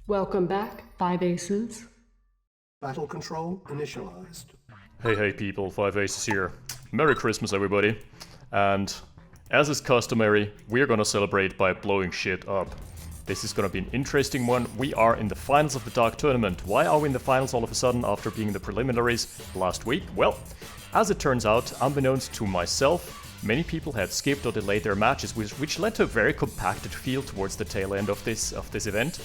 Welcome back, 5 Aces. Battle control initialized. Hey people, 5 Aces here. Merry Christmas everybody. And as is customary, we're gonna celebrate by blowing shit up. This is gonna be an interesting one. We are in the finals of the Dark Tournament. Why are we in the finals all of a sudden after being in the preliminaries last week? Well, as it turns out, unbeknownst to myself, many people had skipped or delayed their matches, which led to a very compacted field towards the tail end of this event.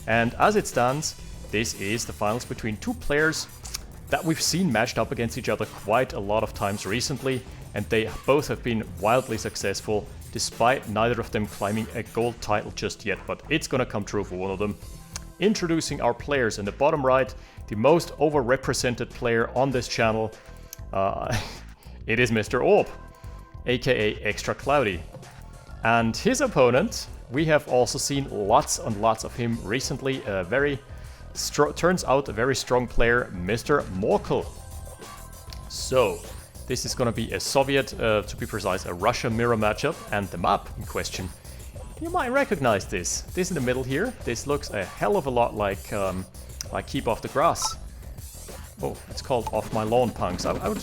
And as it stands, this is the finals between two players that we've seen matched up against each other quite a lot of times recently, and they both have been wildly successful, despite neither of them climbing a gold title just yet, but it's gonna come true for one of them. Introducing our players in the bottom right, the most overrepresented player on this channel, it is Mr. Orb, aka Extra Cloudy. And his opponent, we have also seen lots and lots of him recently, turns out a very strong player, Mr. Morkel. So, this is gonna be a Soviet, to be precise, a Russia mirror matchup, and the map in question, you might recognize this. This in the middle here, this looks a hell of a lot like Keep Off the Grass. Oh, it's called Off My Lawn, Punks. I would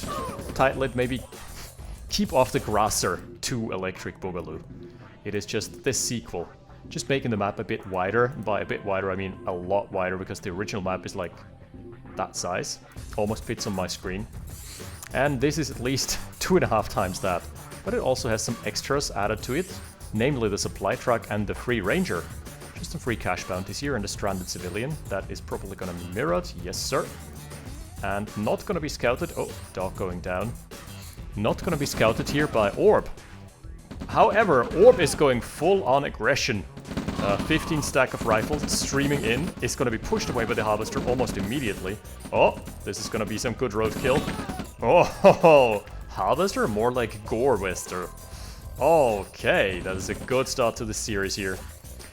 title it maybe Keep Off the Grasser 2 Electric Boogaloo. It is just this sequel. Just making the map a bit wider. By a bit wider, I mean a lot wider, because the original map is like that size. Almost fits on my screen. And this is at least 2.5 times that. But it also has some extras added to it, namely the supply truck and the free ranger. Just some free cash bounties here and a stranded civilian. That is probably gonna be mirrored, yes sir. And not gonna be scouted, oh, dog going down. Not gonna be scouted here by Orb. However, Orb is going full on aggression. 15 stack of rifles streaming in, is going to be pushed away by the harvester almost immediately. Oh, this is going to be some good roadkill. Oh, harvester? More like gore-wester. Okay, that is a good start to the series here.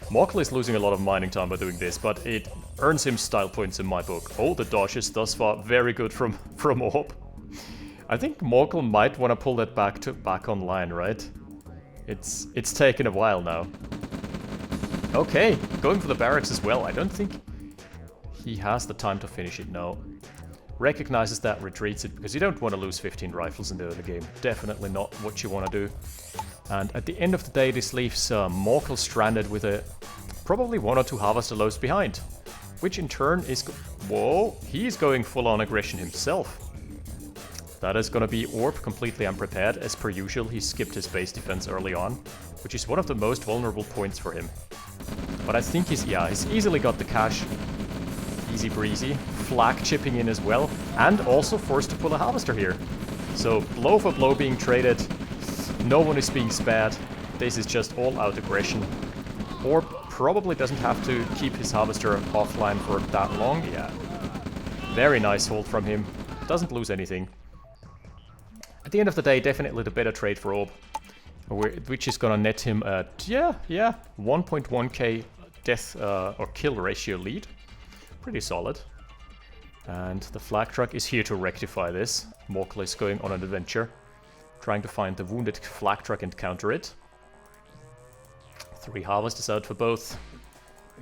Morkel is losing a lot of mining time by doing this, but it earns him style points in my book. Oh, the dodges thus far very good from Orb. I think Morkel might want to pull that back online, right? It's taken a while now. Okay, going for the barracks as well. I don't think he has the time to finish it, no. Recognizes that, retreats it, because you don't want to lose 15 rifles in the early game. Definitely not what you want to do. And at the end of the day, this leaves Morkel stranded with probably 1 or 2 harvester loads behind. Which in turn is... Whoa, he's going full on aggression himself. That is gonna be Orb, completely unprepared. As per usual, he skipped his base defense early on, which is one of the most vulnerable points for him. But I think he's easily got the cash. Easy breezy. Flak chipping in as well, and also forced to pull a harvester here. So blow for blow being traded. No one is being spared. This is just all-out aggression. Orb probably doesn't have to keep his harvester offline for that long. Yeah. Very nice hold from him. Doesn't lose anything. At the end of the day, definitely the better trade for Orb, which is gonna net him at, 1.1k death or kill ratio lead. Pretty solid. And the flak truck is here to rectify this. Morkel is going on an adventure, trying to find the wounded flak truck and counter it. 3 harvesters out for both.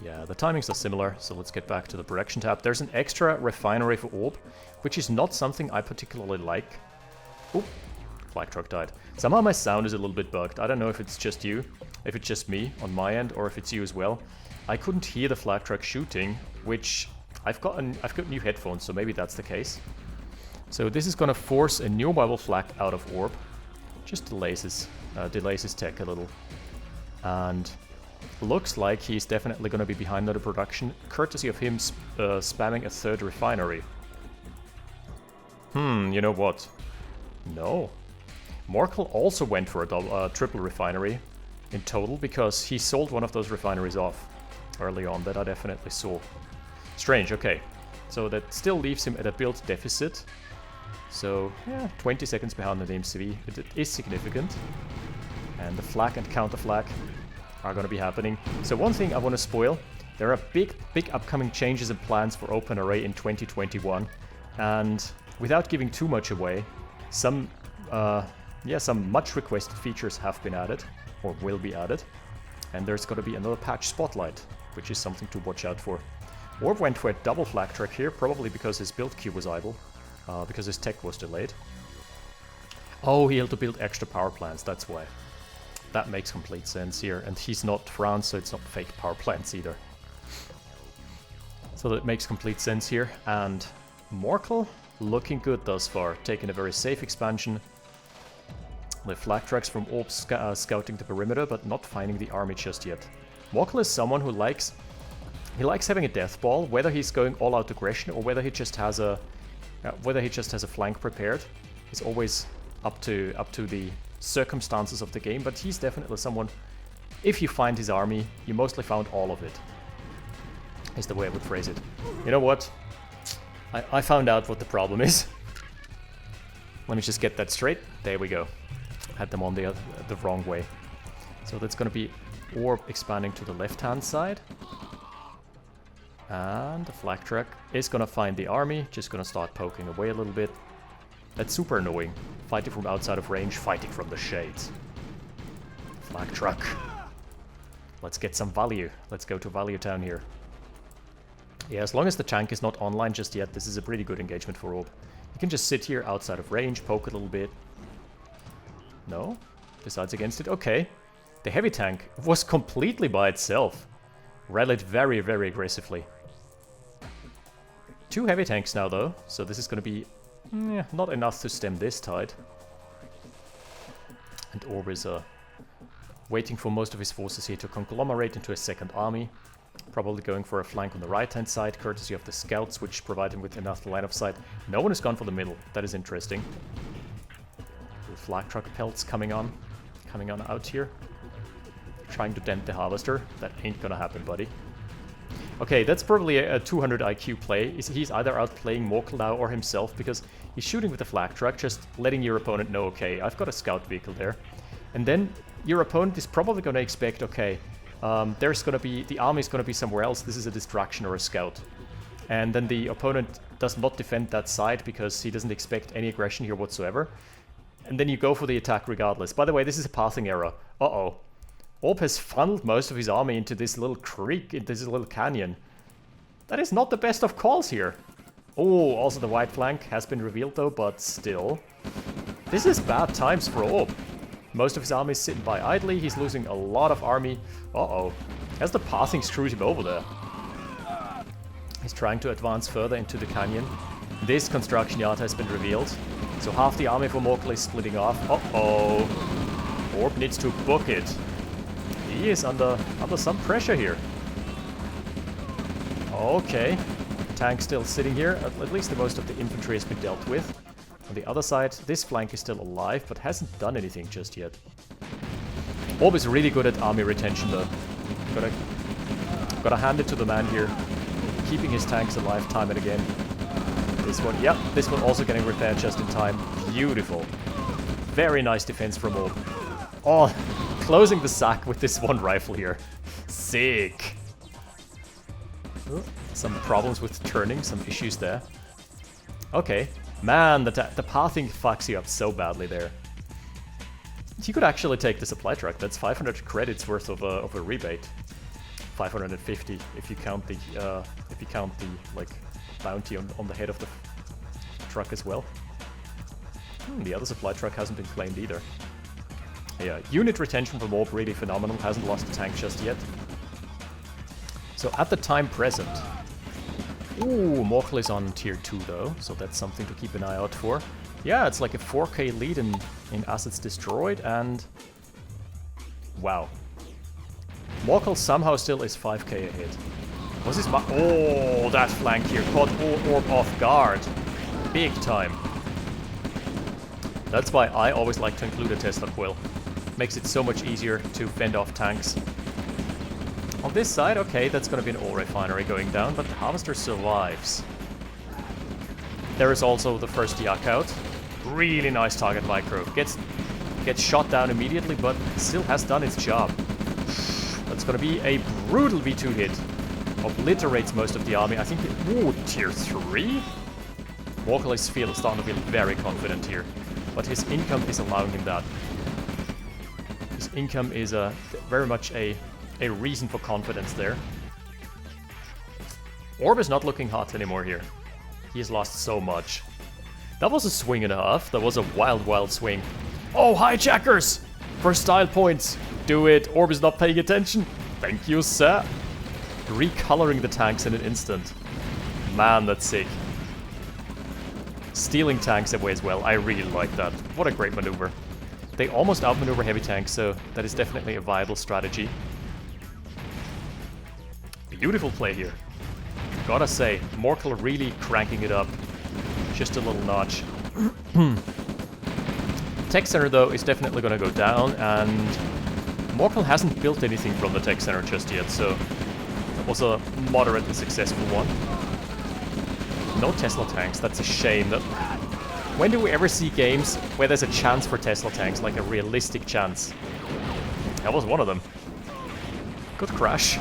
Yeah, the timings are similar, so let's get back to the production tab. There's an extra refinery for Orb, which is not something I particularly like. Oop, flak truck died. Somehow my sound is a little bit bugged. I don't know if it's just you, if it's just me on my end, or if it's you as well. I couldn't hear the flak truck shooting, which I've got new headphones, so maybe that's the case. So this is gonna force a new mobile flak out of Orb. Just delays his tech a little. And looks like he's definitely gonna be behind on the production, courtesy of him spamming a 3rd refinery. You know what? No. Morkel also went for a triple refinery in total, because he sold one of those refineries off early on, that I definitely saw. Strange, okay. So that still leaves him at a build deficit. So, yeah, 20 seconds behind the MCV. It is significant. And the flak and counter flak are going to be happening. So one thing I want to spoil, there are big upcoming changes and plans for OpenRA in 2021. And without giving too much away, some much requested features have been added, or will be added. And there's going to be another patch Spotlight, which is something to watch out for. Orb went for a double flak track here, probably because his build queue was idle. Because his tech was delayed. Oh, he had to build extra power plants, that's why. That makes complete sense here. And he's not France, so it's not fake power plants either. So that makes complete sense here. And Morkel, looking good thus far. Taking a very safe expansion. The flak tracks from Orb scouting the perimeter, but not finding the army just yet. Morkel is someone who likes... He likes having a death ball, whether he's going all out aggression or whether he just has a flank prepared. Is always up to the circumstances of the game, but he's definitely someone, if you find his army, you mostly found all of it. Is the way I would phrase it. You know what? I found out what the problem is. Let me just get that straight. There we go. Had them on the wrong way. So that's gonna be Orb expanding to the left-hand side. And the flak track is gonna find the army, just gonna start poking away a little bit. That's super annoying. Fighting from outside of range, fighting from the shades. Flak truck. Let's get some value. Let's go to Value Town here. Yeah, as long as the tank is not online just yet, this is a pretty good engagement for Orb. You can just sit here outside of range, poke a little bit. No? Decides against it? Okay. The heavy tank was completely by itself. Rallied very, very aggressively. 2 heavy tanks now though, so this is gonna be not enough to stem this tide. And Orb is waiting for most of his forces here to conglomerate into a second army. Probably going for a flank on the right-hand side, courtesy of the scouts, which provide him with enough line of sight. No one has gone for the middle. That is interesting. The flak truck pelts coming on out here. Trying to dent the harvester. That ain't gonna happen, buddy. Okay, that's probably a 200 IQ play. He's either outplaying Morkel now or himself, because he's shooting with the flak truck, just letting your opponent know, okay, I've got a scout vehicle there. And then your opponent is probably gonna expect, okay, the army's gonna be somewhere else, this is a distraction or a scout. And then the opponent does not defend that side because he doesn't expect any aggression here whatsoever. And then you go for the attack regardless. By the way, this is a pathing error. Uh-oh. Orb has funneled most of his army into this little creek, into this little canyon. That is not the best of calls here. Oh, also the white flank has been revealed though, but still. This is bad times for Orb. Most of his army is sitting by idly, he's losing a lot of army. Uh-oh. Has the pathing screwed him over there? He's trying to advance further into the canyon. This construction yard has been revealed. So half the army for Morkel is splitting off. Uh-oh. Orb needs to book it. He is under some pressure here. Okay. Tank still sitting here. At least the most of the infantry has been dealt with. On the other side, this flank is still alive, but hasn't done anything just yet. Orb is really good at army retention though. Gotta hand it to the man here. Keeping his tanks alive time and again. This one, yep, this one also getting repaired just in time. Beautiful. Very nice defense from Orb. Oh, closing the sack with this one rifle here. Sick. Oh, some problems with turning, some issues there. Okay. Man, the pathing fucks you up so badly there. You could actually take the supply truck. That's 500 credits worth of a rebate. 550 if you count the like bounty on the head of the truck as well. The other supply truck hasn't been claimed either. Yeah, unit retention from Orb really phenomenal. Hasn't lost a tank just yet. So at the time present. Ooh, Morkel is on tier 2 though, so that's something to keep an eye out for. Yeah, it's like a 4k lead in assets destroyed, and wow. Morkel somehow still is 5k ahead. Was this oh, that flank here caught Orb off guard. Big time. That's why I always like to include a Tesla coil. Makes it so much easier to fend off tanks. On this side, okay, that's gonna be an oil refinery going down, but the harvester survives. There is also the first yak out. Really nice target micro. Gets shot down immediately, but still has done its job. That's gonna be a brutal V2 hit. Obliterates most of the army. I think ooh, tier 3? Morkel is starting to feel very confident here. But his income is allowing him that. His income is very much a reason for confidence there. Orb is not looking hot anymore here. He has lost so much. That was a swing and a half. That was a wild, wild swing. Oh, hijackers! For style points. Do it. Orb is not paying attention. Thank you, sir. Recoloring the tanks in an instant. Man, that's sick. Stealing tanks away as well. I really like that. What a great maneuver. They almost outmaneuver heavy tanks, so that is definitely a viable strategy. Beautiful play here. Gotta say, Morkel really cranking it up. Just a little notch. Tech Center, though, is definitely gonna go down, and Morkel hasn't built anything from the Tech Center just yet, so that was a moderately successful one. No Tesla tanks, that's a shame. When do we ever see games where there's a chance for Tesla tanks, like a realistic chance? That was one of them. Good crash.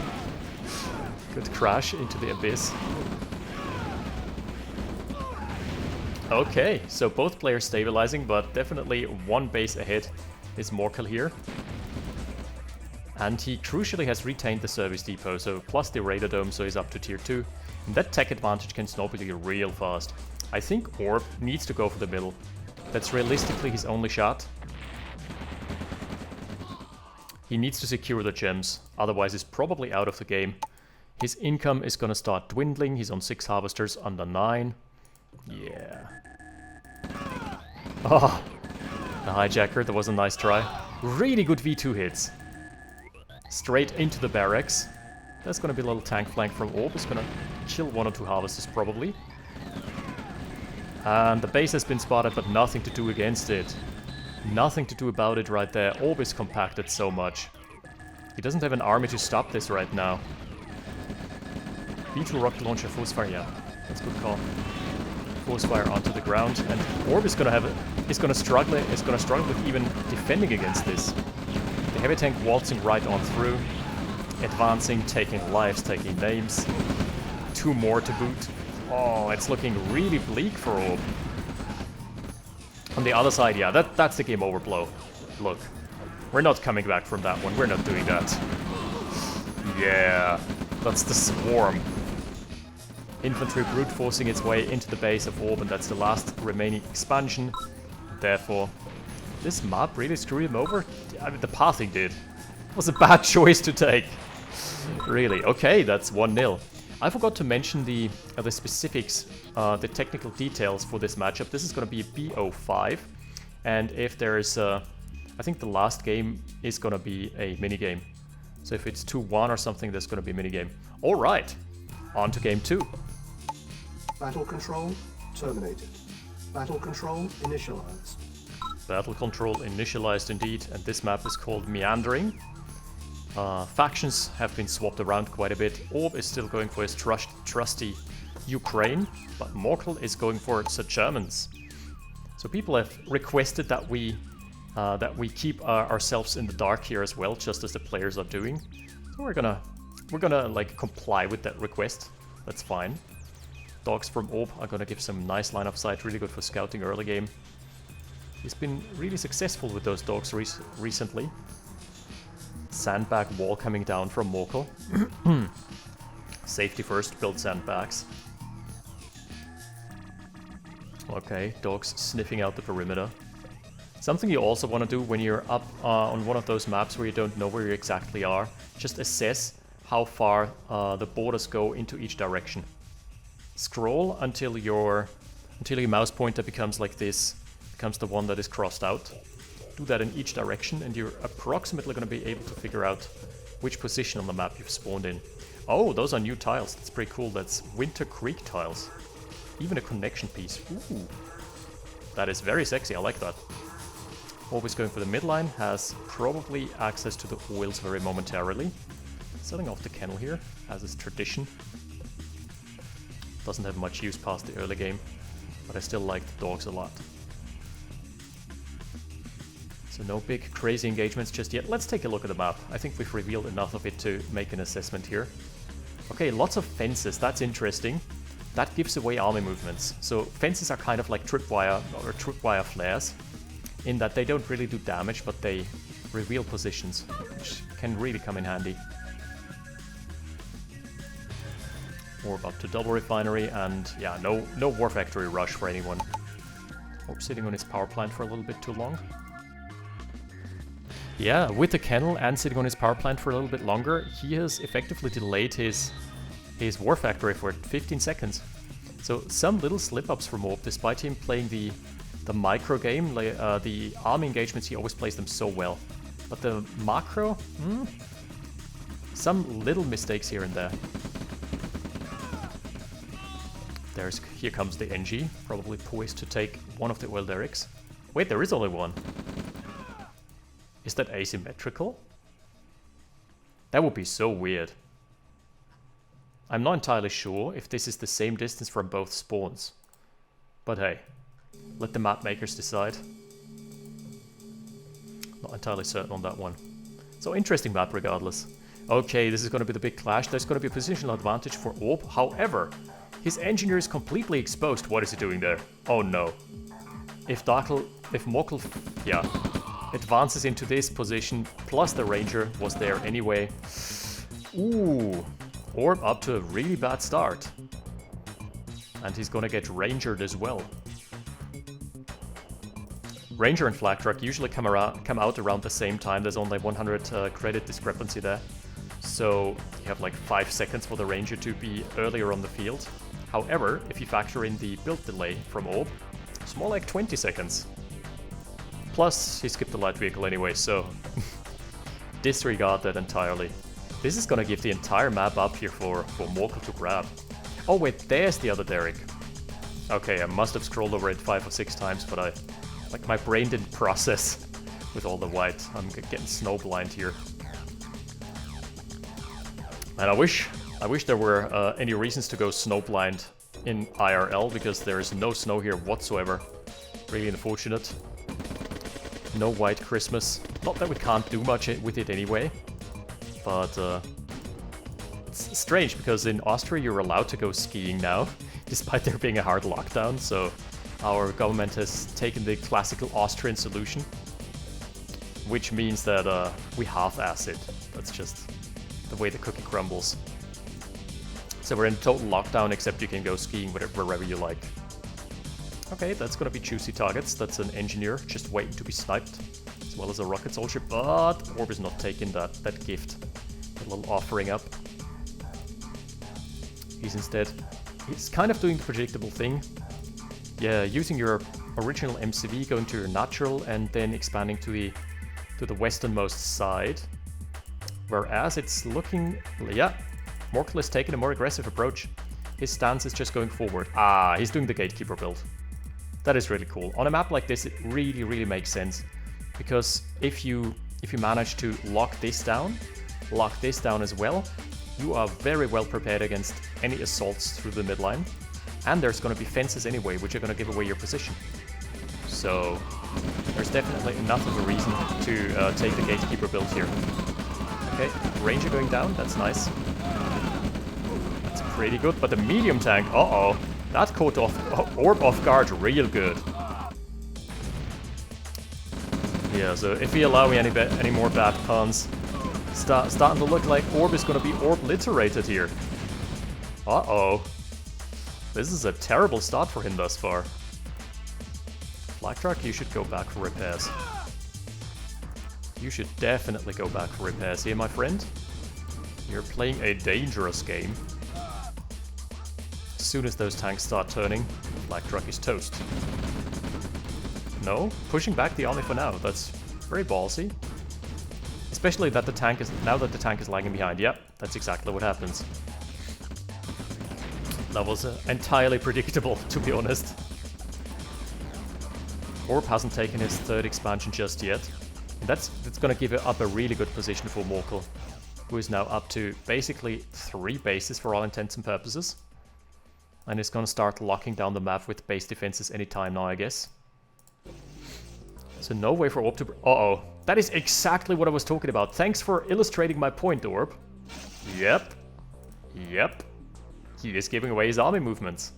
Good crash into the abyss. Okay, so both players stabilizing, but definitely one base ahead is Morkel here. And he crucially has retained the service depot, so plus the radar dome, so he's up to tier 2. And that tech advantage can snowball you real fast. I think Orb needs to go for the middle. That's realistically his only shot. He needs to secure the gems, otherwise he's probably out of the game. His income is gonna start dwindling. He's on 6 harvesters, under 9. Yeah. Oh, the hijacker, that was a nice try. Really good V2 hits. Straight into the barracks. That's gonna be a little tank flank from Orb. He's gonna chill 1 or 2 harvesters probably. And the base has been spotted, but nothing to do against it. Nothing to do about it right there. Orb is compacted so much. He doesn't have an army to stop this right now. V2 rocket launcher, force fire, yeah. That's a good call. Force fire onto the ground, and Orb is gonna struggle with even defending against this. The heavy tank waltzing right on through, advancing, taking lives, taking names. 2 more to boot. Oh, it's looking really bleak for Orb. On the other side, yeah, that's the game over blow. Look, we're not coming back from that one. We're not doing that. Yeah, that's the swarm. Infantry brute forcing its way into the base of Orb, and that's the last remaining expansion. Therefore, this map really screwed him over. I mean, the pathing did. It was a bad choice to take. Really. Okay, that's 1-0. I forgot to mention the specifics, the technical details for this matchup. This is going to be a BO5, and if there is I think the last game is going to be a minigame. So if it's 2-1 or something, there's going to be a minigame. Alright, on to game 2. Battle control terminated. Battle control initialized. Battle control initialized indeed, and this map is called Meandering. Factions have been swapped around quite a bit. Orb is still going for his trusty Ukraine, but Morkel is going for the Germans. So people have requested that we keep ourselves in the dark here as well, just as the players are doing. So we're gonna like comply with that request. That's fine. Dogs from Orb are gonna give some nice line of sight, really good for scouting early game. He's been really successful with those dogs recently. Sandbag wall coming down from Morkel. Safety first, build sandbags. Okay, dogs sniffing out the perimeter. Something you also want to do when you're up on one of those maps where you don't know where you exactly are, just assess how far the borders go into each direction. Scroll until your mouse pointer becomes like this, becomes the one that is crossed out. Do that in each direction, and you're approximately going to be able to figure out which position on the map you've spawned in. Oh, those are new tiles. That's pretty cool. That's Winter Creek tiles. Even a connection piece. Ooh. That is very sexy. I like that. Always going for the midline. Has probably access to the oils very momentarily. Selling off the kennel here, as is tradition. Doesn't have much use past the early game, but I still like the dogs a lot. So no big crazy engagements just yet. Let's take a look at the map. I think we've revealed enough of it to make an assessment here. Okay, lots of fences. That's interesting. That gives away army movements. So fences are kind of like tripwire or tripwire flares, in that they don't really do damage, but they reveal positions, which can really come in handy. Orb up to double refinery, and yeah, no war factory rush for anyone. Orb sitting on his power plant for a little bit too long. Yeah, with the kennel and sitting on his power plant for a little bit longer, he has effectively delayed his war factory for 15 seconds. So some little slip-ups from Orb, despite him playing the micro game, the army engagements, he always plays them so well. But the macro, some little mistakes here and there. Here comes the NG, probably poised to take one of the oil derricks. Wait, there is only one. Is that asymmetrical? That would be so weird. I'm not entirely sure if this is the same distance from both spawns. But hey, let the map makers decide. Not entirely certain on that one. So interesting map regardless. Okay, this is going to be the big clash. There's going to be a positional advantage for Orb. However, his engineer is completely exposed. What is he doing there? Oh no. If Morkel, yeah, advances into this position, plus the ranger was there anyway. Ooh, Orb up to a really bad start. And he's gonna get rangered as well. Ranger and Flak Truck usually come out around the same time. There's only 100 credit discrepancy there. So you have like 5 seconds for the Ranger to be earlier on the field. However, if you factor in the build delay from Orb, it's more like 20 seconds. Plus, he skipped the light vehicle anyway, so disregard that entirely. This is gonna give the entire map up here for Morkel to grab. Oh wait, there's the other derrick. Okay, I must have scrolled over it 5 or 6 times, but my brain didn't process with all the white. I'm getting snowblind here. And I wish there were any reasons to go snowblind in IRL, because there is no snow here whatsoever. Really unfortunate. No white Christmas. Not that we can't do much with it anyway, but it's strange because in Austria you're allowed to go skiing now, despite there being a hard lockdown, so our government has taken the classical Austrian solution, which means that we half-ass it. That's just the way the cookie crumbles. So we're in total lockdown, except you can go skiing wherever you like. Okay, that's gonna be juicy targets. That's an engineer just waiting to be sniped, as well as a rocket soldier, but Orb is not taking that gift. A little offering up. He's kind of doing the predictable thing. Yeah, using your original MCV, going to your natural, and then expanding to the westernmost side. Whereas it's looking, yeah, Morkel is taking a more aggressive approach. His stance is just going forward. Ah, he's doing the gatekeeper build. That is really cool. On a map like this, it really makes sense, because if you manage to lock this down as well, you are very well prepared against any assaults through the midline. And there's going to be fences anyway, which are going to give away your position. So there's definitely enough of a reason to take the gatekeeper build here. Okay, Ranger going down, that's nice. That's pretty good, but the medium tank, uh-oh. That caught Orb off guard real good. Yeah, so if you allow me any more bad puns, starting to look like Orb is going to be obliterated here. Uh-oh. This is a terrible start for him thus far. Black Truck, you should go back for repairs. You should definitely go back for repairs here, my friend. You're playing a dangerous game. As soon as those tanks start turning, Black Truck is toast. No, pushing back the army for now. That's very ballsy. Especially that now that the tank is lagging behind. Yep, that's exactly what happens. That was entirely predictable, to be honest. Orb hasn't taken his third expansion just yet. That's going to give it up a really good position for Morkel, who is now up to basically 3 bases for all intents and purposes. And is going to start locking down the map with base defenses anytime now, I guess. So no way for Orb to... Uh-oh. That is exactly what I was talking about. Thanks for illustrating my point, Orb. Yep. He is giving away his army movements.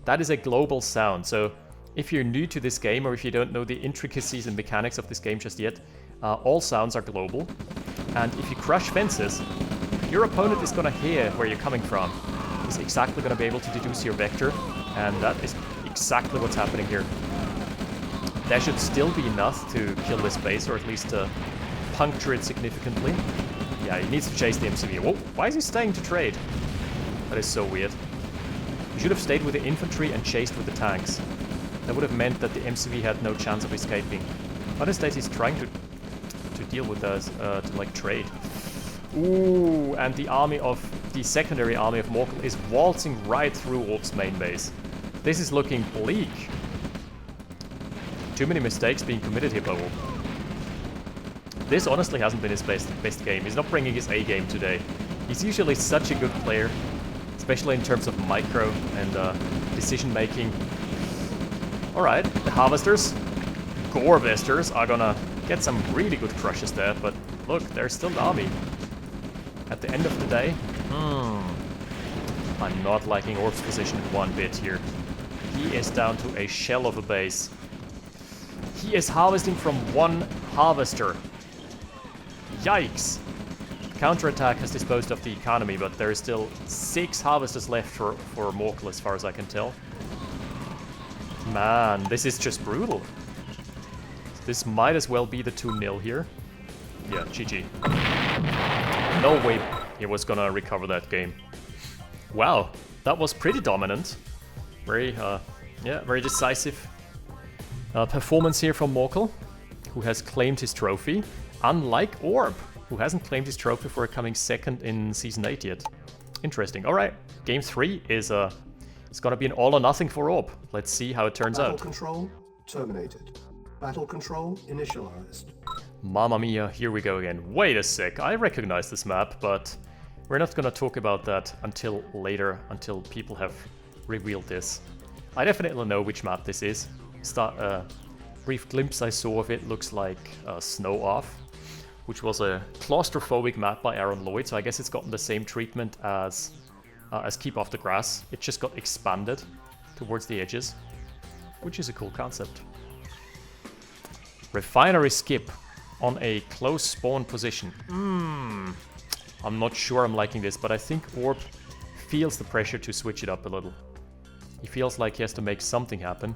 That is a global sound, so if you're new to this game, or if you don't know the intricacies and mechanics of this game just yet, all sounds are global. And if you crush fences, your opponent is gonna hear where you're coming from. is exactly going to be able to deduce your vector, and that is exactly what's happening here. There should still be enough to kill this base, or at least to puncture it significantly. Yeah, he needs to chase the MCV. Whoa, why is he staying to trade? That is so weird. He should have stayed with the infantry and chased with the tanks. That would have meant that the MCV had no chance of escaping. But instead he's trying to deal with us, to like trade. Ooh, and the secondary army of Morkel is waltzing right through Orb's main base. This is looking bleak. Too many mistakes being committed here by Orb. This honestly hasn't been his best game. He's not bringing his A game today. He's usually such a good player, especially in terms of micro and decision making. Alright, the Harvesters, Gorevesters are gonna get some really good crushes there, but look, there's still the army. At the end of the day, I'm not liking Orb's position one bit here. He is down to a shell of a base. He is harvesting from one harvester. Yikes! Counterattack has disposed of the economy, but there is still 6 harvesters left for Morkel as far as I can tell. Man, this is just brutal. This might as well be the 2-0 here. Yeah, GG. No way he was gonna recover that game. Wow, that was pretty dominant. Very decisive performance here from Morkel, who has claimed his trophy, unlike Orb, who hasn't claimed his trophy for coming second in Season 8 yet. Interesting. Alright, Game 3 is it's gonna be an all or nothing for Orb. Let's see how it turns out. Battle control terminated. Battle control initialized. Mamma mia, here we go again. Wait a sec, I recognize this map, but we're not gonna talk about that until later, until people have revealed this. I definitely know which map this is. Brief glimpse I saw of it looks like Snow Off, which was a claustrophobic map by Aaron Lloyd, so I guess it's gotten the same treatment as Keep Off the Grass. It just got expanded towards the edges, which is a cool concept. Refinery skip on a close spawn position. I'm not sure I'm liking this, but I think Orb feels the pressure to switch it up a little. He feels like he has to make something happen,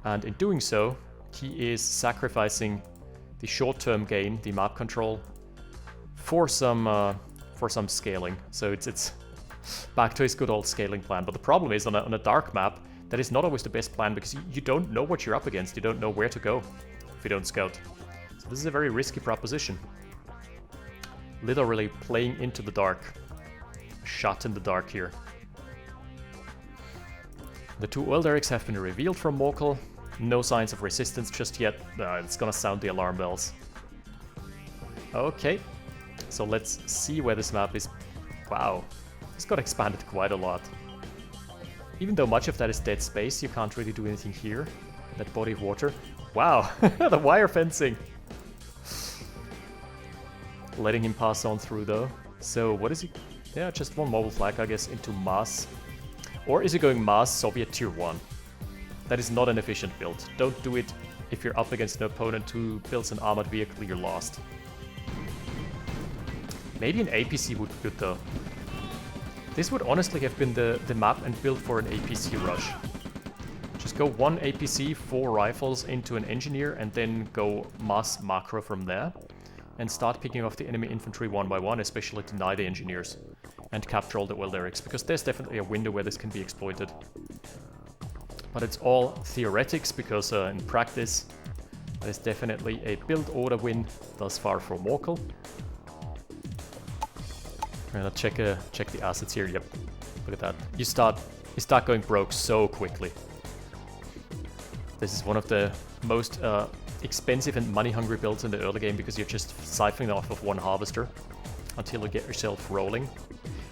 and in doing so, he is sacrificing the short-term gain, the map control, for some scaling. So it's back to his good old scaling plan. But the problem is, on a dark map, that is not always the best plan, because you don't know what you're up against. You don't know where to go if you don't scout. So this is a very risky proposition. Literally playing into the dark. Shot in the dark here. The 2 oil derricks have been revealed from Morkel. No signs of resistance just yet. It's gonna sound the alarm bells. Okay, so let's see where this map is. Wow, it's got expanded quite a lot. Even though much of that is dead space, you can't really do anything here. That body of water. Wow, the wire fencing! Letting him pass on through though. So what is he? Yeah, just one mobile flag, I guess, into mass. Or is he going mass Soviet tier 1? That is not an efficient build. Don't do it if you're up against an opponent who builds an armored vehicle, you're lost. Maybe an APC would be good though. This would honestly have been the map and build for an APC rush. Just go 1 APC, 4 rifles into an engineer, and then go mass macro from there. And start picking off the enemy infantry one by one, especially deny the engineers. And capture all the oil derricks, because there's definitely a window where this can be exploited. But it's all theoretics, because in practice, there's definitely a build order win thus far for Morkel. We're gonna check the assets here. Yep, look at that. You start going broke so quickly. This is one of the most expensive and money-hungry builds in the early game, because you're just siphoning off of 1 harvester until you get yourself rolling.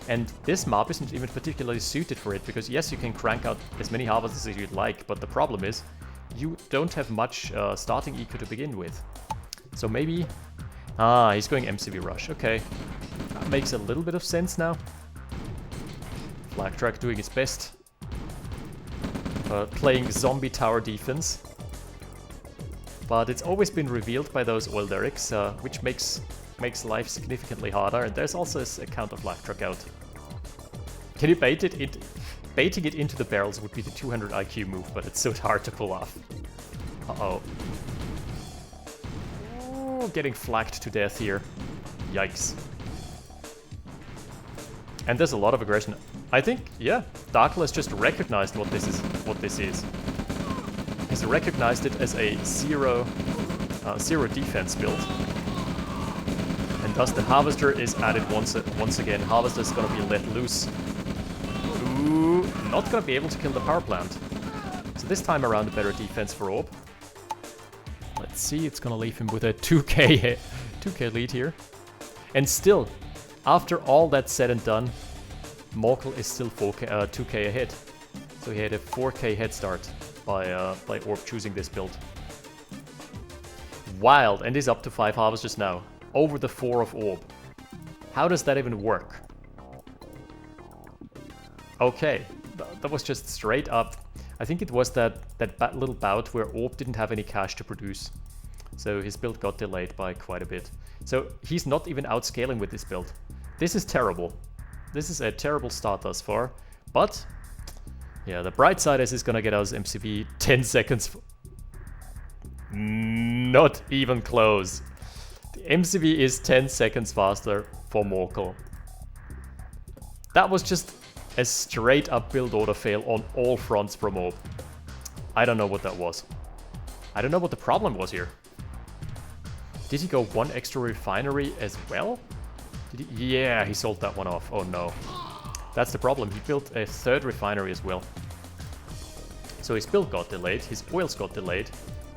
And this map isn't even particularly suited for it, because yes, you can crank out as many harvesters as you'd like, but the problem is you don't have much starting eco to begin with. So maybe... Ah, he's going MCV rush. Okay, that makes a little bit of sense now. Flag track doing its best. Playing zombie tower defense. But it's always been revealed by those oil derricks, which makes life significantly harder. And there's also a counter flag truck out. Can you bait it? Baiting it into the barrels would be the 200 IQ move, but it's so hard to pull off. Uh-oh. Oh, getting flacked to death here. Yikes. And there's a lot of aggression. I think, yeah, Darkle has just recognized what this is. He's recognized it as a zero defense build. And thus the Harvester is added once again. Harvester is gonna be let loose. Ooh, not gonna be able to kill the power plant. So this time around a better defense for Orb. Let's see, it's gonna leave him with a 2k lead here. And still, after all that's said and done, Morkel is still 2k ahead. So he had a 4k head start by Orb choosing this build. Wild, and he's up to 5 Harvesters now, over the 4 of Orb. How does that even work? Okay, that was just straight up. I think it was that little bout where Orb didn't have any cash to produce. So his build got delayed by quite a bit. So he's not even outscaling with this build. This is terrible. This is a terrible start thus far. But, yeah, the bright side is he's gonna get us MCV 10 seconds. Not even close. The MCV is 10 seconds faster for Morkel. That was just a straight up build order fail on all fronts from Orb. I don't know what that was. I don't know what the problem was here. Did he go 1 extra refinery as well? Did he? Yeah, he sold that one off. Oh no. That's the problem. He built a 3rd refinery as well. So his build got delayed, his oils got delayed,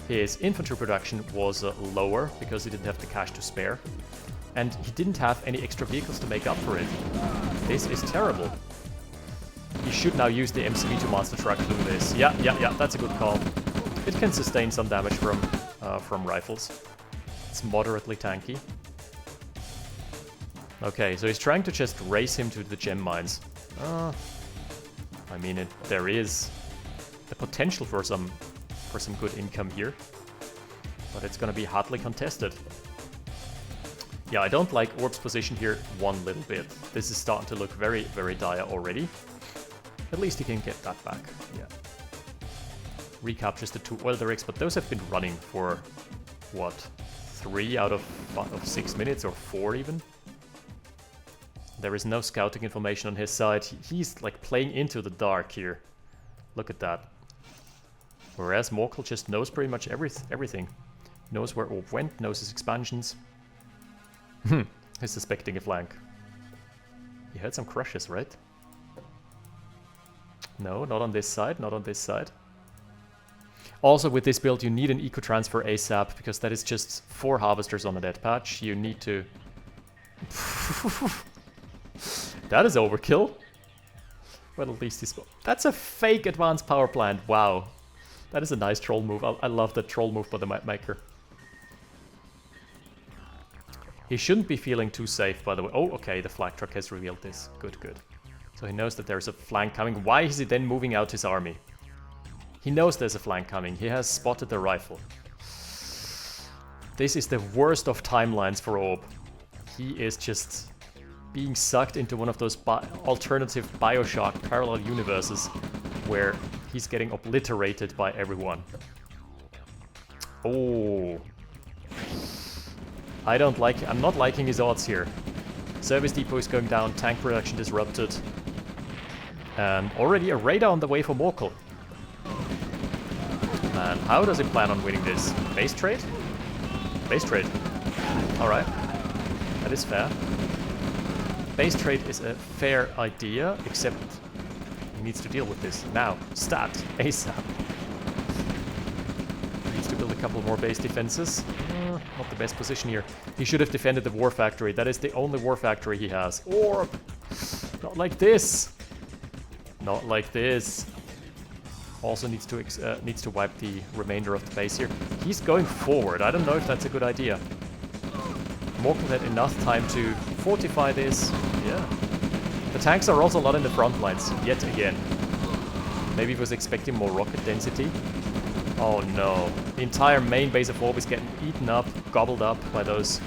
his infantry production was lower because he didn't have the cash to spare, and he didn't have any extra vehicles to make up for it. This is terrible. He should now use the MCV to monster truck through this. Yeah, that's a good call. It can sustain some damage from rifles. It's moderately tanky. Okay, so he's trying to just race him to the gem mines. I mean, there is the potential for some good income here, but it's gonna be hotly contested. Yeah, I don't like Orb's position here one little bit. This is starting to look very, very dire already. At least he can get that back. Yeah. Recaptures the 2 oil derricks, but those have been running for what? 3 out of 6 minutes, or 4 even. There is no scouting information on his side. He's like playing into the dark here. Look at that. Whereas Morkel just knows pretty much everything. Knows where Orb went, knows his expansions. He's suspecting a flank. He had some crushes, right? No, not on this side, not on this side. Also, with this build, you need an eco-transfer ASAP, because that is just 4 Harvesters on a dead patch. You need to... That is overkill. Well, at least he's... That's a fake advanced power plant. Wow. That is a nice troll move. I love that troll move by the map maker. He shouldn't be feeling too safe, by the way. Oh, okay, the flag truck has revealed this. Good, good. So he knows that there's a flank coming. Why is he then moving out his army? He knows there's a flank coming. He has spotted the rifle. This is the worst of timelines for Orb. He is just being sucked into one of those alternative Bioshock parallel universes where he's getting obliterated by everyone. Oh. I'm not liking his odds here. Service depot is going down, tank production disrupted. And already a radar on the way for Morkel. And how does he plan on winning this? Base trade? Base trade. Alright. That is fair. Base trade is a fair idea, except he needs to deal with this now. Stat. ASAP. Needs to build a couple more base defenses. Not the best position here. He should have defended the war factory. That is the only war factory he has. Orb! Not like this! Not like this. Also needs to wipe the remainder of the base here. He's going forward. I don't know if that's a good idea. Morkel had enough time to fortify this. Yeah. The tanks are also not in the front lines, yet again. Maybe he was expecting more rocket density. Oh no. The entire main base of Orb is getting eaten up, gobbled up by those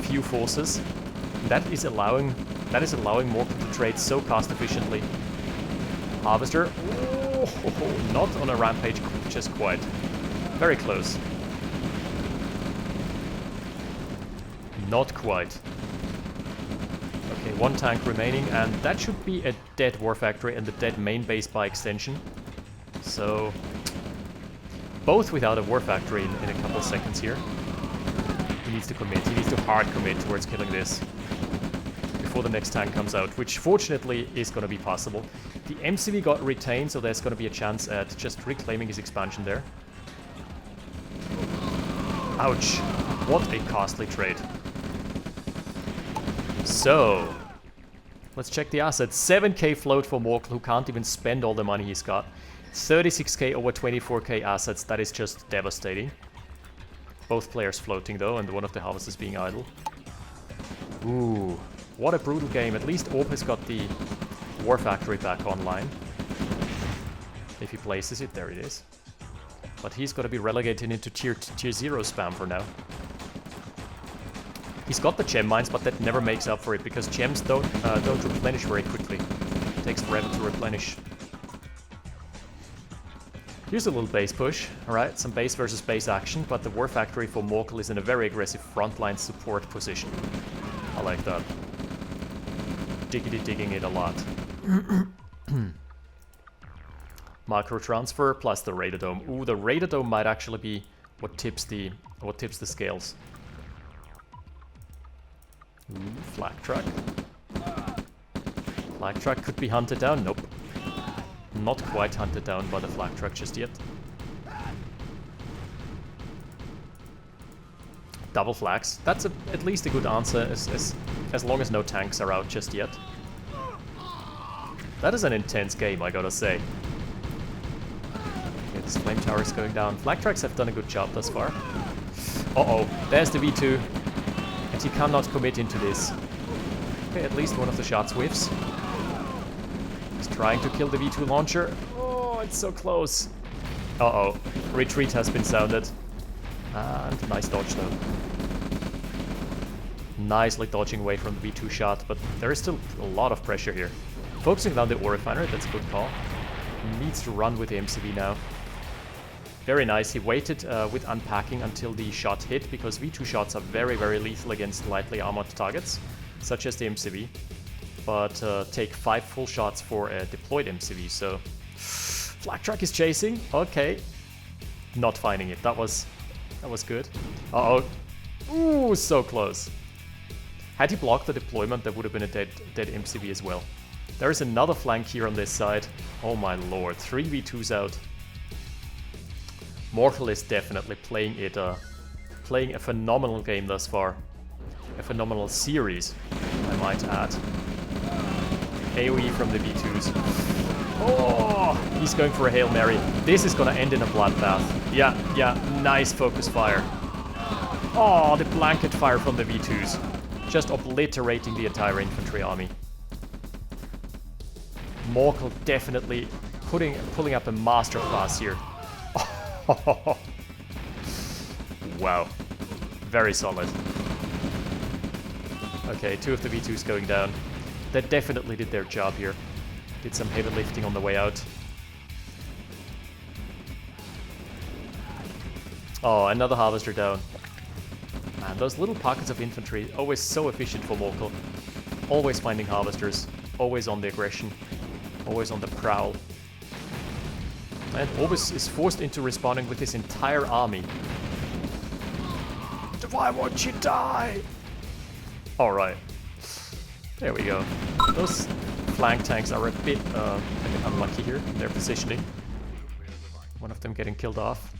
few forces. That is allowing Morkel to trade so cost efficiently. Harvester. Oh, not on a rampage just quite. Very close. Not quite. Okay, 1 tank remaining, and that should be a dead war factory and the dead main base by extension. So, both without a war factory in a couple seconds here. He needs to commit. He needs to hard commit towards killing this before the next tank comes out, which fortunately is going to be possible. The MCV got retained, so there's going to be a chance at just reclaiming his expansion there. Ouch. What a costly trade. So, let's check the assets. 7k float for Morkel, who can't even spend all the money he's got. 36k over 24k assets, that is just devastating. Both players floating though, and one of the harvesters being idle. Ooh, what a brutal game. At least Orb has got the war factory back online. If he places it, there it is. But he's got to be relegated into tier 0 spam for now. He's got the gem mines, but that never makes up for it because gems don't replenish very quickly. It takes forever to replenish. Here's a little base push, alright, some base versus base action, but the war factory for Morkel is in a very aggressive frontline support position. I like that. Digging it a lot. Macro transfer plus the Raider Dome. Ooh, the Raider Dome might actually be what tips the scales. Ooh, flak truck. Flak truck could be hunted down. Nope. Not quite hunted down by the flak truck just yet. Double flags. That's at least a good answer as long as no tanks are out just yet. That is an intense game, I gotta say. Okay, this flame tower is going down. Flak trucks have done a good job thus far. Uh-oh, there's the V2. And he cannot commit into this. Okay, at least one of the shots whiffs. He's trying to kill the V2 launcher. Oh, it's so close. Uh-oh, retreat has been sounded. And nice dodge though. Nicely dodging away from the V2 shot, but there is still a lot of pressure here. Focusing down the ore refiner, that's a good call. He needs to run with the MCV now. Very nice, he waited with unpacking until the shot hit, because V2 shots are very, very lethal against lightly armored targets, such as the MCV. But take 5 full shots for a deployed MCV, so... Flak truck is chasing, okay. Not finding it, that was good. Uh-oh. Ooh, so close. Had he blocked the deployment, there would have been a dead MCV as well. There is another flank here on this side. Oh my lord, 3 V2s out. Morkel is definitely playing a phenomenal game thus far. A phenomenal series, I might add. AoE from the V2s. Oh, he's going for a Hail Mary. This is gonna end in a bloodbath. Yeah, nice focus fire. Oh, the blanket fire from the V2s. Just obliterating the entire infantry army. Morkel definitely pulling up a masterclass here. Wow. Very solid. Okay, 2 of the V2s going down. They definitely did their job here. Did some heavy lifting on the way out. Oh, another harvester down. Man, those little pockets of infantry, always so efficient for Morkel. Always finding harvesters, always on the aggression, always on the prowl. And Orbis is forced into responding with his entire army. Why won't you die? Alright. There we go. Those flank tanks are a bit unlucky here in their positioning. One of them getting killed off.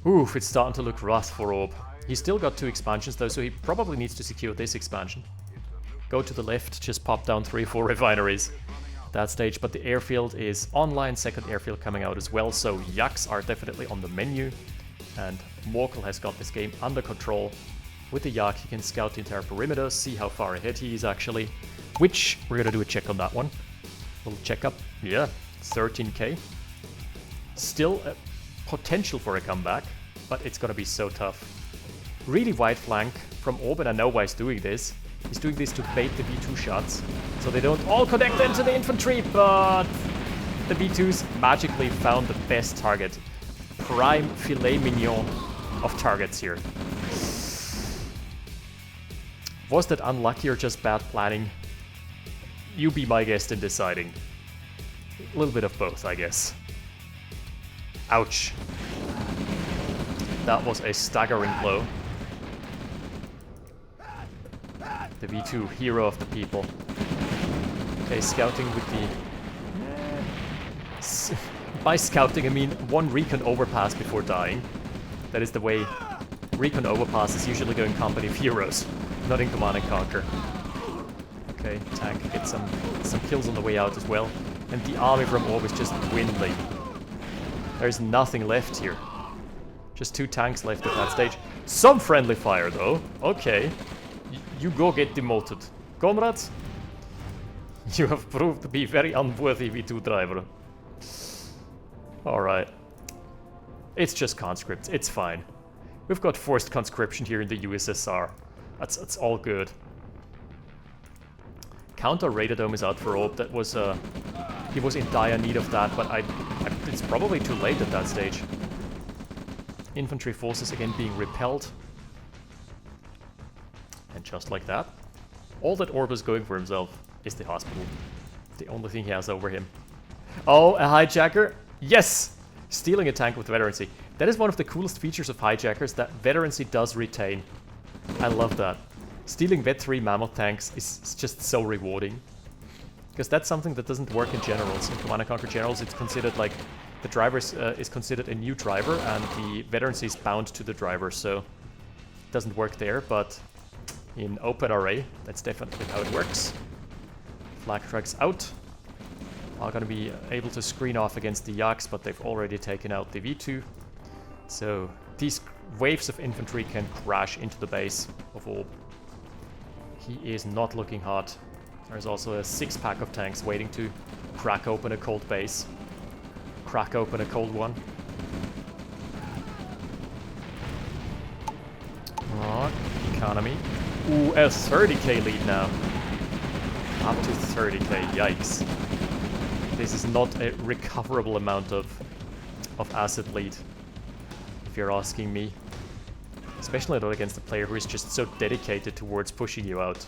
Oof, it's starting to look rough for Orb. He's still got 2 expansions though, so he probably needs to secure this expansion. Go to the left, just pop down 3 or 4 refineries at that stage, but the airfield is online, second airfield coming out as well, so Yaks are definitely on the menu, and Morkel has got this game under control. With the Yak, he can scout the entire perimeter, see how far ahead he is actually, which we're gonna do a check on that one. Little checkup, yeah, 13k. Still a potential for a comeback, but it's gonna be so tough. really wide flank from Orb, and I know why he's doing this. He's doing this to bait the V2 shots, so they don't all connect into the infantry, but the V2s magically found the best target. Prime filet mignon of targets here. Was that unlucky or just bad planning? You be my guest in deciding. A little bit of both, I guess. Ouch. That was a staggering blow. The V2 hero of the people. Okay, scouting with the... By scouting, I mean one recon overpass before dying. That is the way recon overpasses usually go in company of heroes, not in Command & Conquer. Okay, tank gets some kills on the way out as well. And the army from Orb is just dwindling. There's nothing left here. Just 2 tanks left at that stage. Some friendly fire though. Okay. You go get demoted. Comrades, you have proved to be very unworthy V2 driver. Alright. It's just conscripts, it's fine. We've got forced conscription here in the USSR. That's all good. Counter Radar is out for Orb. That was he was in dire need of that, but it's probably too late at that stage. Infantry forces again being repelled. And just like that, all that Orb is going for himself is the hospital. The only thing he has over him. Oh, a hijacker? Yes! Stealing a tank with veterancy. That is one of the coolest features of hijackers, that veterancy does retain. I love that. Stealing Vet 3 mammoth tanks is just so rewarding. Because that's something that doesn't work in generals. In Command & Conquer generals, it's considered like the driver is considered a new driver and the veterancy is bound to the driver, so it doesn't work there, but in OpenRA, that's definitely how it works. Flag trucks out. Are going to be able to screen off against the Yaks, but they've already taken out the V2. So these waves of infantry can crash into the base of Orb. He is not looking hot. There's also a 6-pack of tanks waiting to crack open a cold base. Crack open a cold one. Alright, economy. Ooh, a 30k lead now. Up to 30k, yikes. This is not a recoverable amount of asset lead, if you're asking me. Especially not against a player who is just so dedicated towards pushing you out.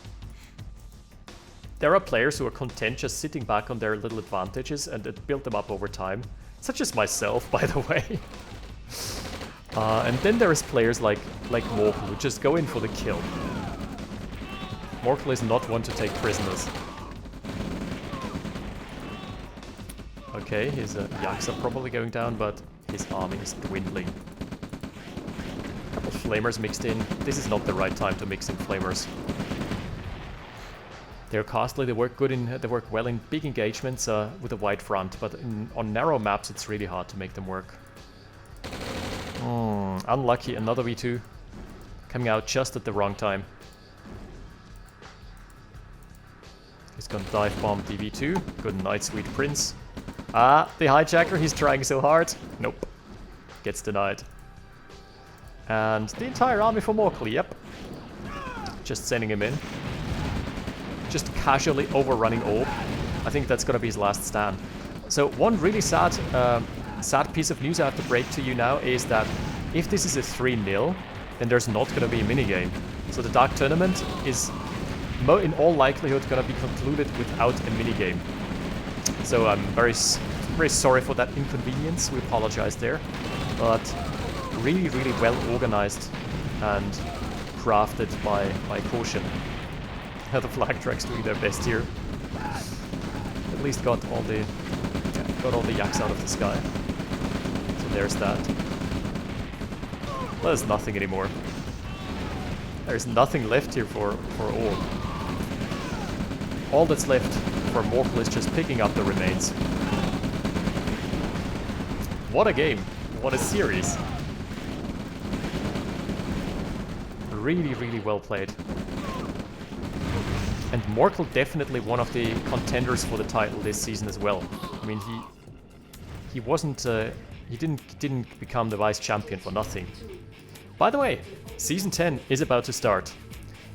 There are players who are content just sitting back on their little advantages and build them up over time. Such as myself, by the way. And then there's players like Morkel who just go in for the kill. Morkel is not one to take prisoners. Okay, his Yaks are probably going down, but his army is dwindling. A couple of flamers mixed in. This is not the right time to mix in flamers. They're costly, they work well in big engagements with a wide front, but on narrow maps it's really hard to make them work. Unlucky, another V2 coming out just at the wrong time. He's gonna dive bomb the V2. Good night, sweet prince. Ah, the hijacker, he's trying so hard. Nope. Gets denied. And the entire army for Morkel, yep. Just sending him in. Just casually overrunning Orb. I think that's gonna be his last stand. So one really sad piece of news I have to break to you now is that if this is a 3-0, then there's not gonna be a minigame. So the Dark Tournament is in all likelihood gonna be concluded without a minigame. So I'm very sorry for that inconvenience, we apologize there. But really, really well organized and crafted by Caution. The flag tracks doing their best here. At least got all the Yaks out of the sky. So there's that. There's nothing anymore. There's nothing left here for Orb. All that's left for Morkel is just picking up the remains. What a game! What a series! Really, really well played. And Morkel definitely one of the contenders for the title this season as well. I mean, he wasn't he didn't become the vice champion for nothing. By the way, Season 10 is about to start.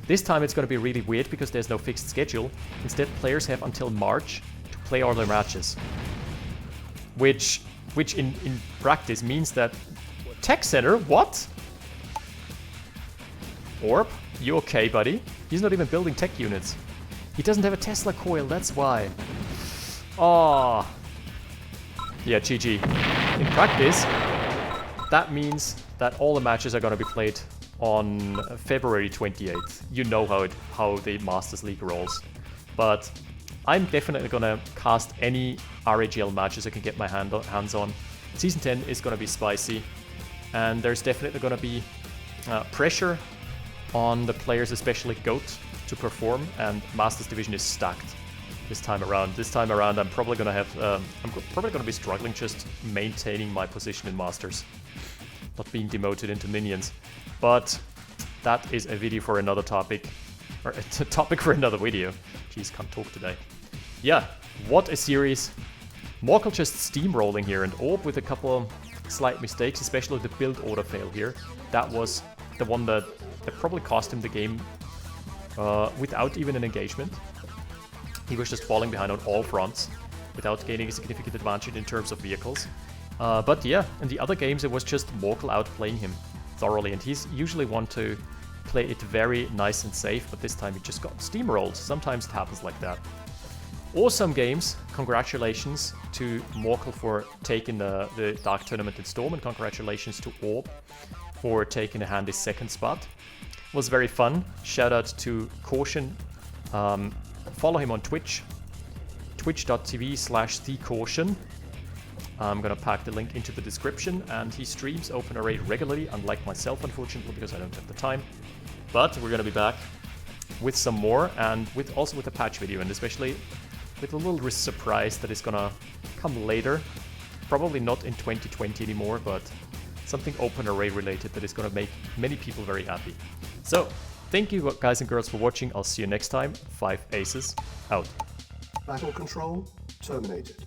This time it's going to be really weird because there's no fixed schedule. Instead, players have until March to play all their matches. Which in practice means that... Tech Center? What? Orb? You okay, buddy? He's not even building tech units. He doesn't have a Tesla coil, that's why. Oh. Yeah, GG. In practice, that means that all the matches are going to be played on February 28th. You know how the Masters League rolls. But I'm definitely going to cast any RAGL matches I can get my hands on. Season 10 is going to be spicy. And there's definitely going to be pressure on the players, especially GOAT, to perform. And Masters Division is stacked this time around. This time around, I'm probably going to have... I'm probably going to be struggling just maintaining my position in Masters. Not being demoted into minions. But that is a video for another topic. Or a topic for another video. Jeez, can't talk today. Yeah, what a series. Morkel just steamrolling here, and Orb with a couple of slight mistakes, especially the build order fail here. That was the one that probably cost him the game without even an engagement. He was just falling behind on all fronts without gaining a significant advantage in terms of vehicles. But yeah, in the other games it was just Morkel outplaying him thoroughly, and he's usually one to play it very nice and safe, but this time he just got steamrolled. Sometimes it happens like that. Awesome games. Congratulations to Morkel for taking the Dark Tournament in Storm, and congratulations to Orb for taking a handy second spot. It was very fun. Shout out to Caution. Follow him on Twitch. twitch.tv/thecaution. I'm gonna pack the link into the description, and he streams OpenRA regularly, unlike myself, unfortunately, because I don't have the time. But we're gonna be back with some more, and also with a patch video, and especially with a little surprise that is gonna come later. Probably not in 2020 anymore, but something OpenRA related that is gonna make many people very happy. So, thank you guys and girls for watching. I'll see you next time. 5 Aces out. Battle control terminated.